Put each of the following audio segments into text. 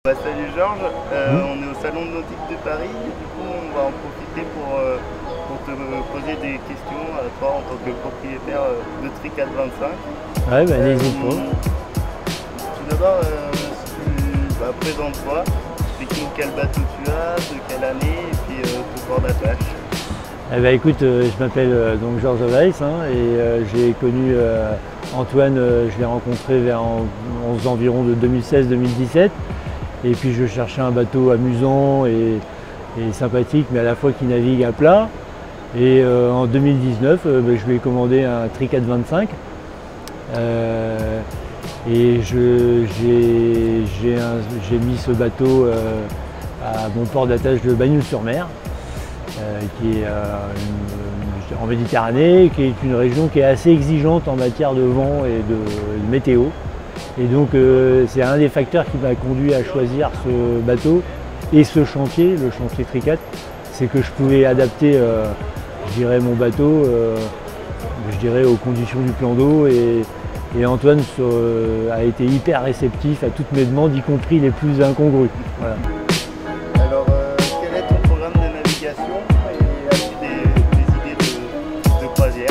Salut Georges, on est au Salon Nautique de Paris et du coup on va en profiter pour te poser des questions à toi en tant que propriétaire de Tricat 25. Ouais, bah, n'hésite pas. Tout d'abord, présente-toi, explique-nous quel bateau tu as, de quelle année et puis ton port d'attache. Eh ben, écoute, je m'appelle donc Georges Weiss et j'ai connu Antoine, je l'ai rencontré aux environs de 2016-2017. Et puis je cherchais un bateau amusant et sympathique, mais à la fois qui navigue à plat. Et en 2019, je lui ai commandé un Tricat 25. Et j'ai mis ce bateau à mon port d'attache de Bagnols-sur-Mer, qui est en Méditerranée, qui est une région qui est assez exigeante en matière de vent et de météo. Et donc c'est un des facteurs qui m'a conduit à choisir ce bateau et ce chantier, le chantier Tricat, c'est que je pouvais adapter je dirais, mon bateau je dirais, aux conditions du plan d'eau et Antoine a été hyper réceptif à toutes mes demandes, y compris les plus incongrues. Voilà. Alors quel est ton programme de navigation et as-tu des idées de croisière?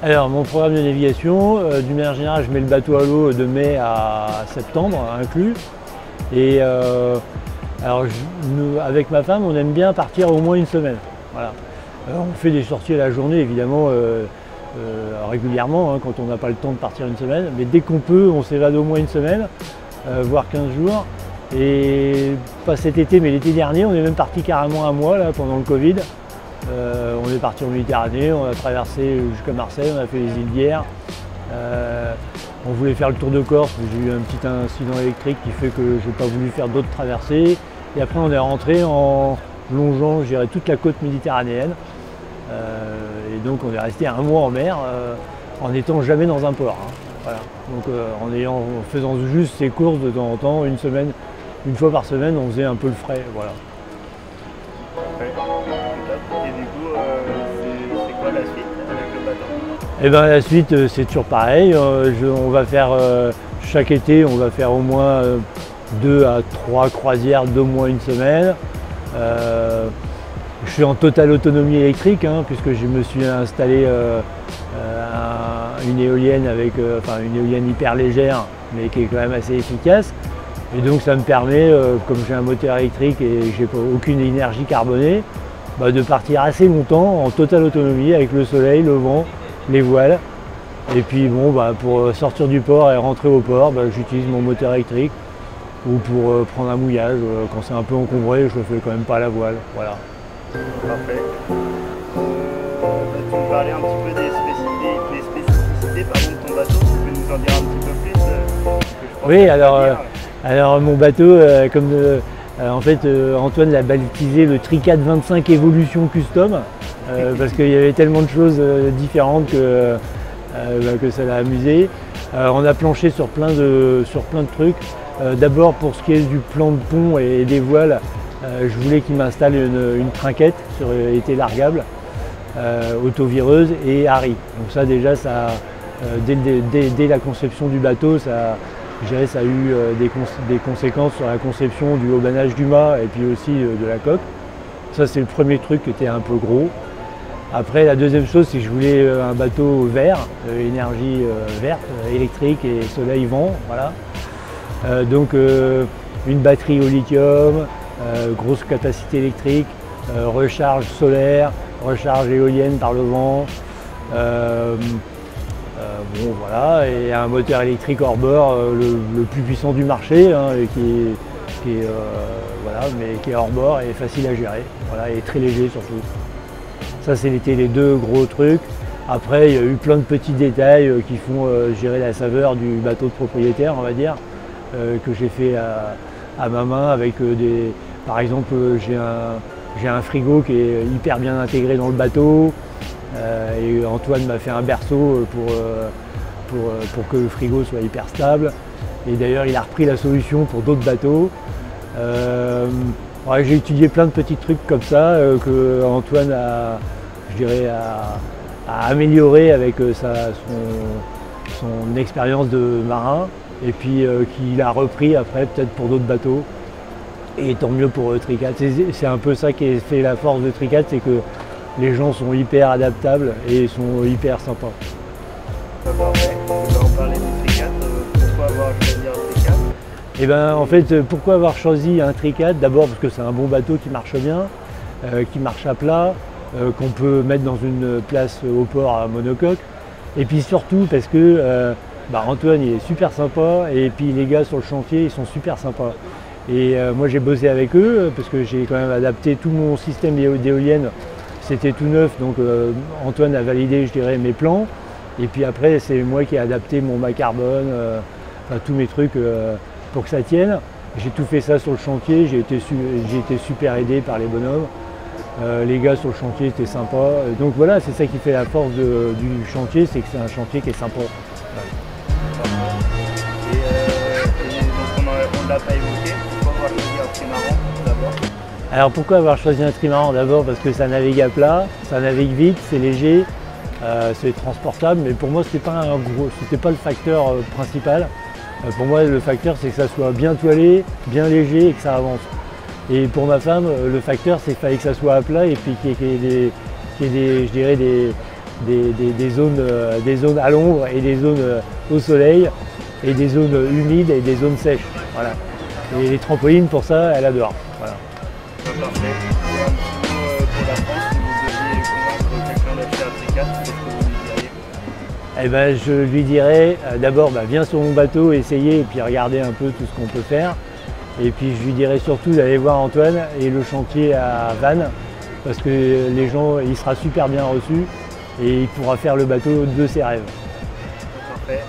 Alors mon programme de navigation, d'une manière générale, je mets le bateau à l'eau de mai à septembre inclus. Et alors nous, avec ma femme, on aime bien partir au moins une semaine. Voilà. On fait des sorties à la journée évidemment régulièrement quand on n'a pas le temps de partir une semaine. Mais dès qu'on peut, on s'évade au moins une semaine, voire 15 jours. Et pas cet été, mais l'été dernier, on est même parti carrément un mois là, pendant le Covid. On est parti en Méditerranée, on a traversé jusqu'à Marseille, on a fait les îles d'Hyères. On voulait faire le tour de Corse, mais j'ai eu un petit incident électrique qui fait que je n'ai pas voulu faire d'autres traversées. Et après on est rentré en longeant, je dirais, toute la côte méditerranéenne. Et donc on est resté un mois en mer, en n'étant jamais dans un port. Voilà. Donc en faisant juste ces courses de temps en temps, une fois par semaine, on faisait un peu le frais. Voilà. Et du coup, c'est quoi la suite avec le bateau? Et bien la suite, c'est toujours pareil. On va faire chaque été, on va faire au moins 2 à 3 croisières d'au moins une semaine. Je suis en totale autonomie électrique puisque je me suis installé une éolienne une éolienne hyper légère, mais qui est quand même assez efficace. Et donc ça me permet, comme j'ai un moteur électrique et j'ai aucune énergie carbonée, de partir assez longtemps en totale autonomie avec le soleil, le vent, les voiles. Et puis bon, pour sortir du port et rentrer au port, j'utilise mon moteur électrique. Ou pour prendre un mouillage, quand c'est un peu encombré, je le fais quand même pas à la voile. Voilà. Parfait. Tu me parlais un petit peu des spécificités de ton bateau, tu peux nous en dire un petit peu plus Oui, alors mon bateau, en fait Antoine l'a baptisé le Tricat 25 Evolution Custom, parce qu'il y avait tellement de choses différentes que ça l'a amusé. On a planché sur plein de trucs. D'abord pour ce qui est du plan de pont et des voiles, je voulais qu'il m'installe une trinquette sur été largable, autovireuse et Harry. Donc ça déjà, dès la conception du bateau, ça a eu des conséquences sur la conception du haubanage du mât et puis aussi de la coque. Ça c'est le premier truc qui était un peu gros. Après la deuxième chose, c'est que je voulais un bateau vert, énergie verte, électrique et soleil-vent. Voilà. Donc une batterie au lithium, grosse capacité électrique, recharge solaire, recharge éolienne par le vent, voilà, et un moteur électrique hors bord, le plus puissant du marché, qui est hors bord et facile à gérer, voilà, et très léger surtout. Ça c'était les deux gros trucs. Après il y a eu plein de petits détails qui font gérer la saveur du bateau de propriétaire, on va dire. Que j'ai fait à ma main avec par exemple j'ai un frigo qui est hyper bien intégré dans le bateau et Antoine m'a fait un berceau pour que le frigo soit hyper stable et d'ailleurs il a repris la solution pour d'autres bateaux. J'ai étudié plein de petits trucs comme ça que Antoine a amélioré avec son expérience de marin et puis qu'il a repris après peut-être pour d'autres bateaux. Et tant mieux pour Tricat. C'est un peu ça qui fait la force de Tricat, c'est que les gens sont hyper adaptables et sont hyper sympas. Parfait. On va en parler du Tricat. Pourquoi avoir choisi un Tricat? Et ben en fait, pourquoi avoir choisi un Tricat? D'abord parce que c'est un bon bateau qui marche bien, qui marche à plat, qu'on peut mettre dans une place au port à monocoque. Et puis surtout parce que Antoine il est super sympa et puis les gars sur le chantier ils sont super sympas. Et moi j'ai bossé avec eux parce que j'ai quand même adapté tout mon système d'éolienne, c'était tout neuf, donc Antoine a validé je dirais mes plans. Et puis après c'est moi qui ai adapté mon mât carbone, tous mes trucs pour que ça tienne. J'ai tout fait ça sur le chantier, j'ai été super aidé par les bonhommes. Les gars sur le chantier étaient sympas. Donc voilà, c'est ça qui fait la force du chantier, c'est que c'est un chantier qui est sympa. Et donc on ne l'a pas évoqué, pourquoi avoir choisi un trimaran d'abord? Alors pourquoi avoir choisi un trimaran? D'abord parce que ça navigue à plat, ça navigue vite, c'est léger, c'est transportable, mais pour moi c'était pas le facteur principal. Pour moi le facteur c'est que ça soit bien toilé, bien léger et que ça avance. Et pour ma femme, le facteur, c'est qu'il fallait que ça soit à plat et puis qu'il y ait des zones à l'ombre et des zones au soleil et des zones humides et des zones sèches. Voilà. Et les trampolines, pour ça, elle adore. Voilà. Parfait. Et un petit mot pour la France, si vous deviez convaincre quelqu'un d'acheter un Tricat, qu'est-ce que vous lui diriez? Eh ben, je lui dirais d'abord, viens sur mon bateau, essayer et puis regarder un peu tout ce qu'on peut faire. Et puis je lui dirais surtout d'aller voir Antoine et le chantier à Vannes parce que les gens, il sera super bien reçu et il pourra faire le bateau de ses rêves. Parfait.